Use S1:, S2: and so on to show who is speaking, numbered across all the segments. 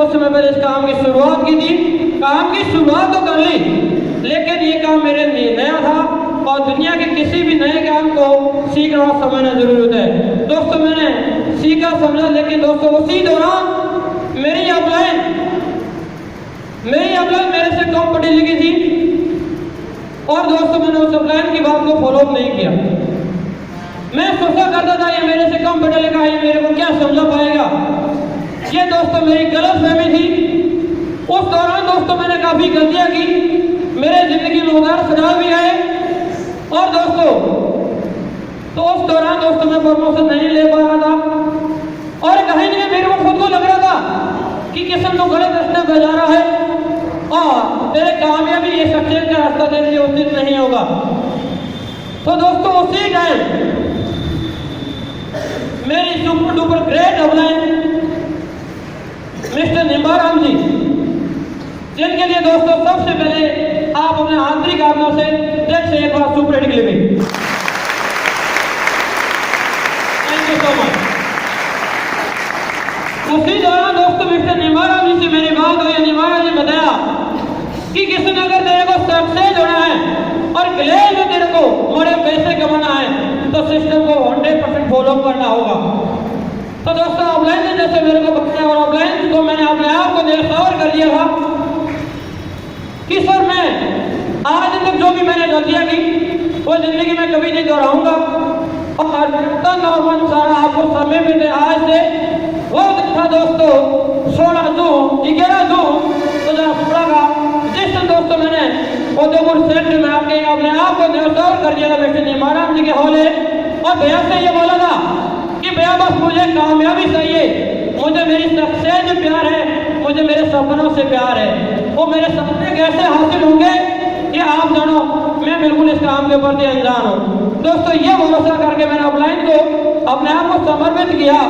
S1: उस समय पहले इस काम की शुरुआत की थी। काम की शुरुआत तो कर ली, लेकिन ये काम मेरे लिए नया था और दुनिया के किसी भी नए काम को सीखना और समझना जरूरी होता है। दोस्तों मैंने सीखा समझा, लेकिन दोस्तों उसी दौरान मेरी अपलाइन मेरे से कम पढ़ी लिखी थी और दोस्तों मैंने उस अपलाइन की बात को फॉलो नहीं किया। मैं सोचा करता था ये मेरे से कम पढ़ा लिखा है, ये मेरे को क्या समझा पाएगा। ये दोस्तों मेरी गलत फहमी थी। उस दौरान दोस्तों मैंने काफी गलतियां की, मेरे जिंदगी में उदार सजाव भी आए और दोस्तों तो उस दौरान दोस्तों मैं प्रमोशन नहीं ले पा रहा था और कहीं ना कहीं मेरे को खुद को लग रहा था कि किसी को गलत रास्ते पे जा रहा है और तेरे कामयाबी ये सक्सेस का रास्ता तेरे लिए उचित नहीं होगा। तो दोस्तों उसी टाइम मेरी super duper great upline mister Nimbaram ji, जिनके लिए दोस्तों सबसे पहले आप अपने आंतरिक आत्मा से दिल से एक बार सुपर हिट के लिए थैंक यू सो मच। उसी दौरान दोस्तों मिस्टर निम्बाराम जी से मेरी बात हुई। निम्बाराम जी बताया कि किसी ने अगर तेरे को सक्सेस होना है और ग्लेज में तेरे को बड़े पैसे कमाना है तो सिस्टम को 100% फॉलो करना होगा। तो दोस्तों ऑफलाइन ने जैसे मेरे को बताया और ऑफलाइन को मैंने अपने आप को निर्भर कर लिया था कि सर मैं आज तक जो भी मैंने गलतियां की वो जिंदगी में कभी नहीं दोहराऊंगा और तन और मन सारा आपको समय में आज से वो था दोस्तों 16 जून 11 जून 2016 का, जिस दिन दोस्तों मैंने उदयपुर सेंटर में आके अपने आप को निर्भर कर दिया था मिस्टर निम्बाराम जी के हौले और भैया से ये बोला था कि भैया बस मुझे कामयाबी चाहिए, मुझे मेरी सक्सेस से प्यार है, मुझे मेरे सपनों से प्यार है। वो मेरे सपने कैसे हासिल होंगे ये आप जानो, मैं बिल्कुल इस काम के प्रति अनजान हूँ। दोस्तों ये भरोसा करके मैंने ऑफलाइन को अपने आप को समर्पित किया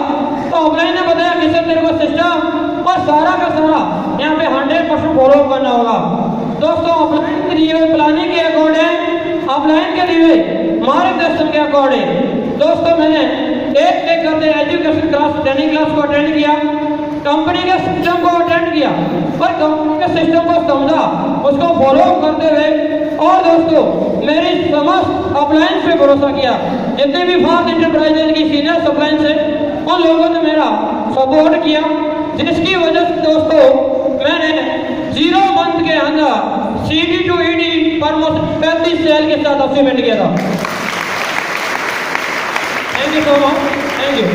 S1: तो ऑफलाइन ने बताया कि सर तेरे को सिस्टम और सारा का सारा यहाँ पे 100% फॉलो करना होगा। दोस्तों ऑफलाइन के लिए प्लानिंग के अकॉर्डिंग, ऑफलाइन के लिए मार्गदर्शन के अकॉर्डिंग दोस्तों मैंने एक करते एजुकेशन क्लास ट्रेनिंग क्लास को अटेंड किया, कंपनी के सिस्टम को अटेंड किया और कंपनी के सिस्टम को समझा, उसको फॉलो करते हुए और दोस्तों मेरी समस्त अपलाइन पे भरोसा किया। जितने भी फास्ट इंटरप्राइजेज की सीनियर अपलाइन है उन लोगों ने मेरा सपोर्ट किया, जिसकी वजह से दोस्तों मैंने 0 मंथ के अंदर CD to ED promotion 35 sale के साथ अचीवमेंट किया था। Thank you so much, thank you.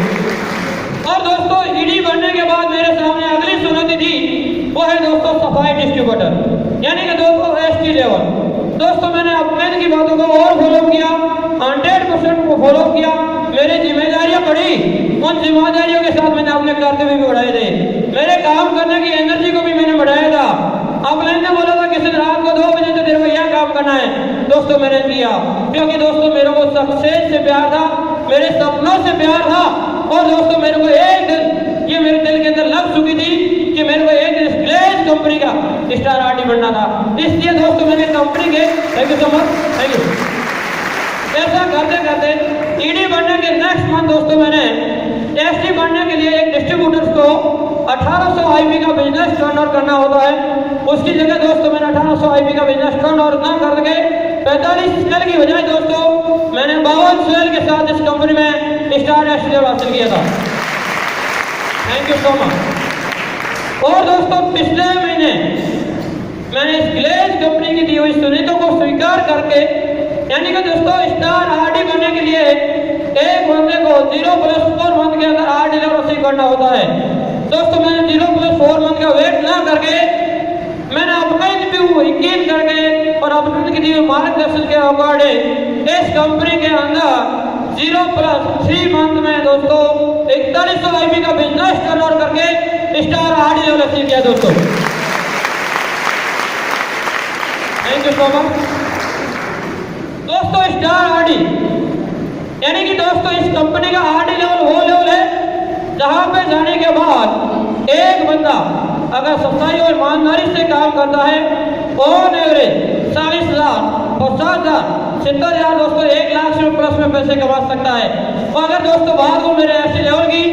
S1: और दोस्तों ईडी बनने के बाद मेरे सामने अगली चुनौती थी, वो है दोस्तों सफाई डिस्ट्रीब्यूटर, यानी कि दोस्तों ST लेवल। दोस्तों मैंने अपने की बातों को और फॉलो किया, 100% को फॉलो किया, मेरी जिम्मेदारियां बढ़ी, उन जिम्मेदारियों के साथ मैंने अपने कर्तव्य भी बढ़ाए थे, मेरे काम करने की एनर्जी को भी मैंने बढ़ाया था। अपलाइन ने बोला था किसी रात को 2 बजे तक तेरे को यह काम करना है, दोस्तों मैंने किया, क्योंकि दोस्तों मेरे को सक्सेस से प्यार था, मेरे सपनों से प्यार था और दोस्तों मेरे को एक दिन ये मेरे दिल के अंदर लग चुकी थी कि मेरे को एक दिन ग्लेज कंपनी का स्टार आरडी बनना था। इसलिए दोस्तों मैंने कंपनी के thank you so much, thank you. ऐसा करते करते ईडी बनने के नेक्स्ट मंथ दोस्तों मैंने ST बनने के लिए एक डिस्ट्रीब्यूटर्स को 1800 IP का बिजनेस टर्न ओवर करना होता है, उसकी जगह दोस्तों मैंने 1800 IP का बिजनेस टर्न ओवर न करके 45 सेल की बजाय दोस्तों मैंने 52 सेल के साथ इस कंपनी में स्टार ST लेवल हासिल किया था। Thank you so much. और दोस्तों पिछले महीने मैंने इस ग्लेज कंपनी की दी हुई सुविधाओं को स्वीकार करके, यानी कि दोस्तों स्टार आरडी बनने के लिए एक बंदे को 0+4 मंथ के अंदर आरडी लेवल हासिल करना होता है। दोस्तों मैंने 0+4 मंथ का वेट ना करके मैंने अपना इंटरव्यू यकीन करके और अपने की दी हुई मार्गदर्शन के अकॉर्डिंग इस कंपनी के अंदर 0+3 मंथ में दोस्तों 4100 IP का बिजनेस टर्न ओवर करके स्टार आरडी लेवल हासिल किया दोस्तों। Thank you so much. दोस्तों स्टार आरडी यानी कि दोस्तों इस कंपनी का आरडी लेवल वो लेवल है जहां पे जाने के बाद एक बंदा अगर सच्चाई और ईमानदारी से काम करता है ऑन एवरेज 40,000, 50,000, 70,000 दोस्तों 1 लाख से प्लस में पैसे कमा सकता है। और अगर दोस्तों बात हो मेरे ST लेवल की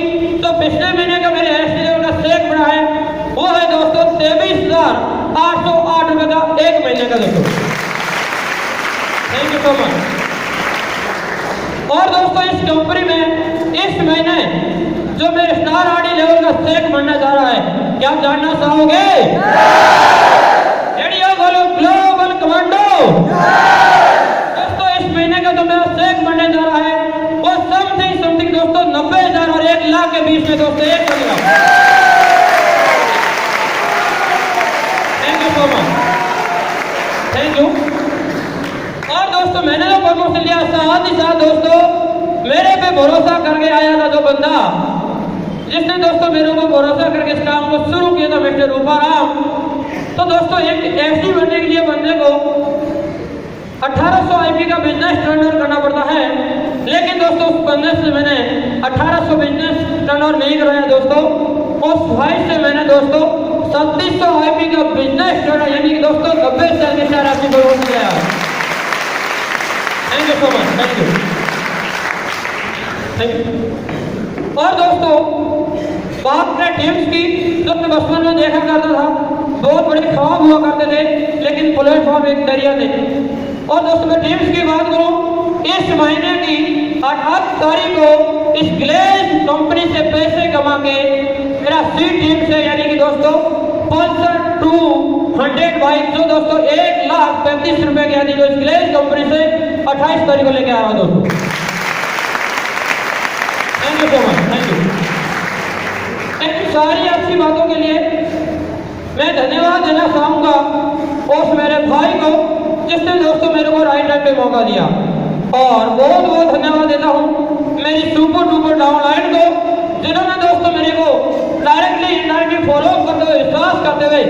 S1: तो पिछले महीने का मेरे ST लेवल का शेक बड़ा है वो है सो मच। और दोस्तों इस कंपनी में इस महीने जो मेरे स्टार आरडी लेवल का शेख बनने जा रहा है, क्या आप जानना चाहोगे? रेडियो ग्लोबल कमांडो दोस्तों इस महीने का जो मेरा शेख बनने जा रहा है वो समथिंग दोस्तों 90,000 और 1 लाख के बीच में दोस्तों एक बनेगा। Thank you so much, thank you. और दोस्तों मैंने जो प्रमोशन लिया साथ ही साथ दोस्तों मेरे पे भरोसा करके आया था जो बंदा जिसने दोस्तों मेरे को भरोसा करके इस काम को शुरू किया था, मिस्टर रूपाराम। तो दोस्तों एक ऐसी बनने के लिए बंदे को 1800 आईपी का बिजनेस टर्नओवर करना पड़ता है, लेकिन दोस्तों उस बंदे से मैंने 1800 बिजनेस टर्नओवर नहीं कराया दोस्तों। उस भाई से मैंने दोस्तों 3700 आईपी का बिजनेस टर्नओवर यानी कि दोस्तों 90 से अधिक राशि प्रमोट किया। Thank you so much, thank you, thank you. और दोस्तों बात करें टीम्स की, जो मैं बचपन में देखा करता था, बहुत बड़े ख्वाब हुआ करते थे लेकिन प्लेटफॉर्म एक दरिया थे। और दोस्तों मैं टीम्स की बात करूं, इस महीने की 8 तारीख को इस ग्लेज कंपनी से पैसे कमा के मेरा सी टीम से यानी कि दोस्तों पल्सर 200 बाइक जो दोस्तों 1,35,000 रुपए की आती है, इस ग्लेज कंपनी से 28 तारीख को लेके आ रहा हूं दोस्तों। Thank you so much, thank you. सारी अच्छी बातों के लिए मैं धन्यवाद देना चाहूंगा उस मेरे भाई को जिसने दोस्तों मेरे को राइट टाइम पे मौका दिया। और बहुत बहुत धन्यवाद देता हूँ मेरी सुपर डुपर डाउनलाइन को जिन्होंने दोस्तों मेरे को डायरेक्टली इनडायरेक्टली फॉलो करते हुए विश्वास करते हुए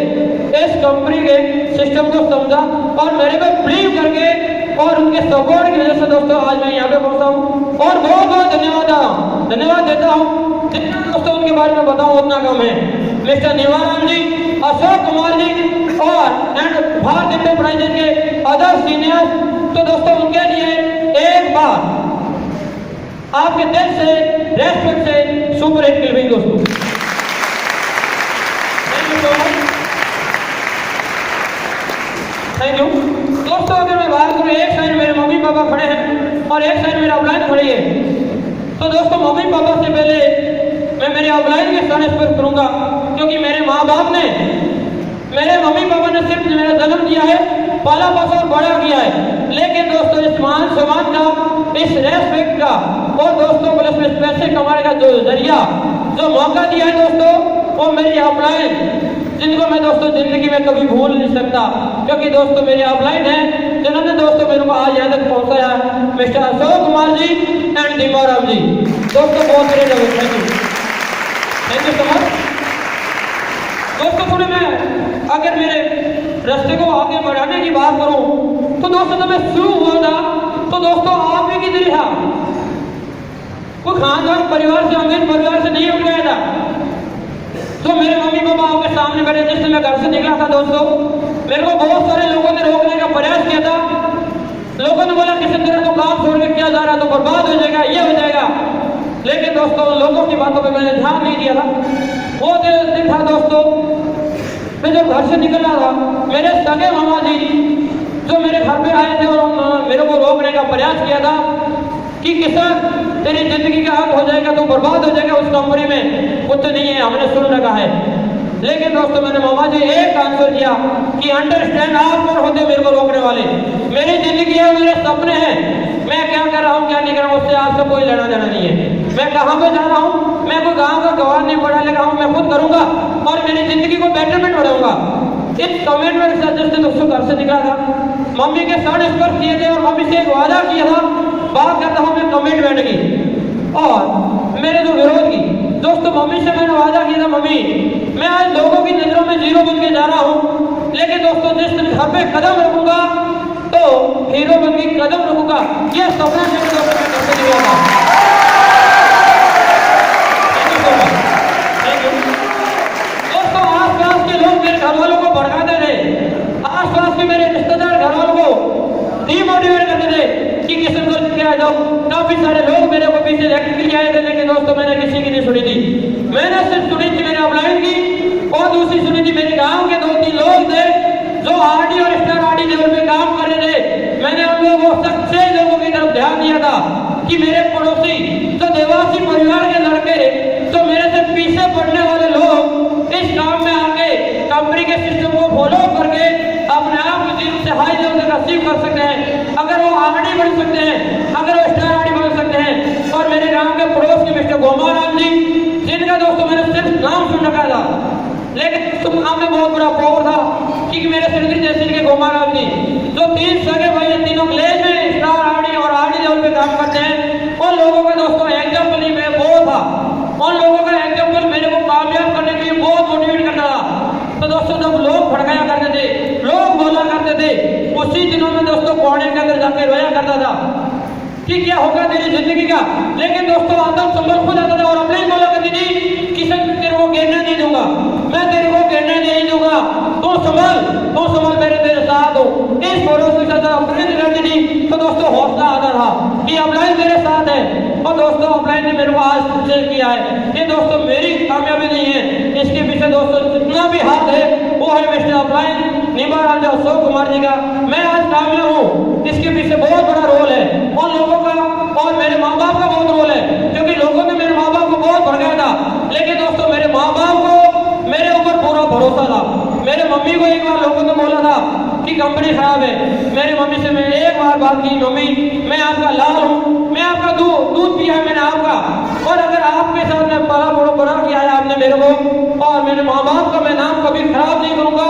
S1: इस कंपनी के सिस्टम को समझा और मेरे पे बिलीव करके और उनके सपोर्ट की वजह से दोस्तों आज मैं यहाँ पे पहुंचा हूँ। और बहुत बहुत धन्यवाद देता हूँ। जितना दोस्तों उनके बारे में बताऊं उतना कम है। मिस्टर निवाराम जी, अशोक कुमार जी और भारत इंटरप्राइजेज के अदर सीनियर्स, तो दोस्तों उनके लिए एक बार आपके दिल से रेस्पेक्ट से सुपर हिट क्लिपिंग दोस्तों। Thank you so much, thank you. दोस्तों अगर मैं बात करूं, एक साइड मेरे मम्मी पापा खड़े हैं और एक साइड मेरा अपलाइन खड़ी है। तो दोस्तों मम्मी पापा से पहले मैं मेरे अपलाइन के स्थान पर करूंगा, क्योंकि मेरे माँ बाप ने मेरे मम्मी पापा ने सिर्फ मेरा जन्म दिया है, पाला पोसा और बड़ा किया है, लेकिन दोस्तों इस मान सम्मान का, इस रेस्पेक्ट का और दोस्तों प्लस में पैसे कमाने का जो जरिया जो मौका दिया है दोस्तों, वो मेरी अपलाइन जिनको मैं दोस्तों जिंदगी में कभी भूल नहीं सकता, क्योंकि दोस्तों मेरी अपलाइन है जिन्होंने दोस्तों मेरे को आज यहाँ तक पहुंचाया, मिस्टर अशोक कुमार जी एंड दीमाराम जी। दोस्तों बहुत ग्रेट हो, thank you, thank you so much. दोस्तों थोड़े मैं अगर मेरे रास्ते को आगे बढ़ाने की बात करूं तो दोस्तों जब मैं शुरू हुआ था तो दोस्तों आप भी किधर था, कोई खानदान परिवार से, अमीर परिवार से नहीं उठ गया था। तो मेरे मम्मी पापा आपके सामने बैठे, जिससे मैं घर से निकला था दोस्तों, मेरे को बहुत सारे लोगों ने रोकने का प्रयास किया था। लोगों ने बोला किसी तरह तो काम छोड़ के क्या जा रहा, तो बर्बाद हो जाएगा, ये हो जाएगा। लेकिन दोस्तों लोगों की बातों पे मैंने ध्यान नहीं दिया था। वो दिन था दोस्तों, मैं जब घर से निकल रहा था, मेरे सगे मामा जी जो मेरे घर पे आए थे और मेरे को रोकने का प्रयास किया था कि किसान तेरी जिंदगी का अंत हो जाएगा, तो बर्बाद हो जाएगा, उस कंपनी में कुछ नहीं है, हमने सुन रखा है। लेकिन दोस्तों मैंने मामा जी एक आंसर दिया कि अंडरस्टैंड, आप कौन होते मेरे को रोकने वाले, मेरी जिंदगी है, मेरे सपने हैं, मैं क्या कर रहा हूँ क्या नहीं कर रहा हूँ उससे आपसे कोई लेना देना नहीं है। मैं कहाँ पे जा रहा हूँ, मैं कोई गाँव का गवार नहीं पढ़ा लिखा हूँ, मैं खुद करूंगा और मेरी जिंदगी को बेटरमेंट बढ़ाऊंगा। इस कमिटमेंट से जिससे दोस्तों घर से निकला था, मम्मी के साथ स्पर्श किए थे और मम्मी से एक वादा किया था, बात करता हूँ मैं कमिटमेंट की और मेरे जो विरोध की। दोस्तों मम्मी से मैंने वादा किया था, मम्मी मैं आज लोगों की नजरों में जीरो बन के जा रहा हूँ, लेकिन दोस्तों जिस दिन घर पे कदम रखूंगा तो हीरो बन के कदम रखूंगा, ये सपना मेरे दोस्तों में घर से निकला था। दोस्तों आसपास के लोग मेरे घर वालों को भड़काते थे, आसपास के मेरे रिश्तेदार घर वालों को डिमोटिवेट करते थे कि किसी को लेके आ जाओ। काफी सारे लोग मेरे को पीछे लेकर के लिए आए थे, लेकिन दोस्तों मैंने किसी की नहीं सुनी थी। मैंने सिर्फ सुनी थी मेरे अपलाइन की और दूसरी सुनी थी मेरे गांव के 2-3 लोग थे जो आरडी और स्टार आरडी लेवल पे काम कर रहे थे। मैंने उन लोगों सच्चे लोगों की तरफ ध्यान दिया था कि मेरे पड़ोसी तो देवासी परिवार के लड़के तो मेरे से पीछे पड़ने वाले लोग इस काम में आके कंपनी के सिस्टम को फॉलो करके अपने आप को जीवन से हाई लेवल तक अचीव कर सकते हैं। अगर वो आरडी बन सकते हैं, अगर वो स्टार आरडी बन सकते हैं। और मेरे गांव के पड़ोस के मिस्टर गोमाराम जी, जिनका दोस्तों मैंने सिर्फ नाम सुन रखा था, लेकिन तुम गांव में बहुत बड़ा पावर था कि मेरे सिरगिरी तहसील के गोमाराम जी जो 3 सगे भाई हैं, तीनों विलेज में स्टार आरडी और आरडी लेवल पे काम करते हैं। उन लोगों का दोस्तों एग्जाम्पल ही मैं वो था, उन लोगों का एग्जाम्पल मेरे को कामयाब करने के लिए बहुत मोटिवेट करता था। तो दोस्तों जब लोग भड़काया करते थे, लोग बोला करते थे, उसी दिनों में दोस्तों कोने के अंदर जाके रोया करता था कि क्या होगा तेरी जिंदगी का। लेकिन दोस्तों आदम संभल खो जाता था और अपने ही बोला करती थी, किशन तेरे को गिरने नहीं दूंगा, मैं तेरे को गिरने नहीं दूंगा, तू संभल मेरे तेरे साथ हो। इस भरोसे के साथ अपने रहती थी। तो दोस्तों हौसला आता था कि अपलाइन मेरे साथ है। और दोस्तों अपलाइन ने मेरे को आज शेयर किया है। ये दोस्तों मेरी कामयाबी नहीं है, इसके पीछे दोस्तों जितना भी हाथ है वो है मिस्टर अपलाइन निमाराम अशोक कुमार जी का। मैं आज कामयाब हूँ, इसके पीछे बहुत बड़ा रोल है उन लोगों का और मेरे माँ बाप का बहुत रोल है, क्योंकि लोगों ने मेरे माँ बाप को बहुत भड़काया था। लेकिन दोस्तों मेरे माँ बाप को मेरे ऊपर पूरा भरोसा था। मेरे मम्मी को एक बार लोगों ने बोला था कि कंपनी खराब है, मेरी मम्मी से मैं एक बार बात की, मम्मी मैं आपका लाल हूँ, मैं आपका दूध पिया है मैंने आपका, और अगर आपके साथ में बड़ा किया है आपने मेरे को, और मेरे माँ बाप का मैं नाम कभी खराब नहीं करूंगा।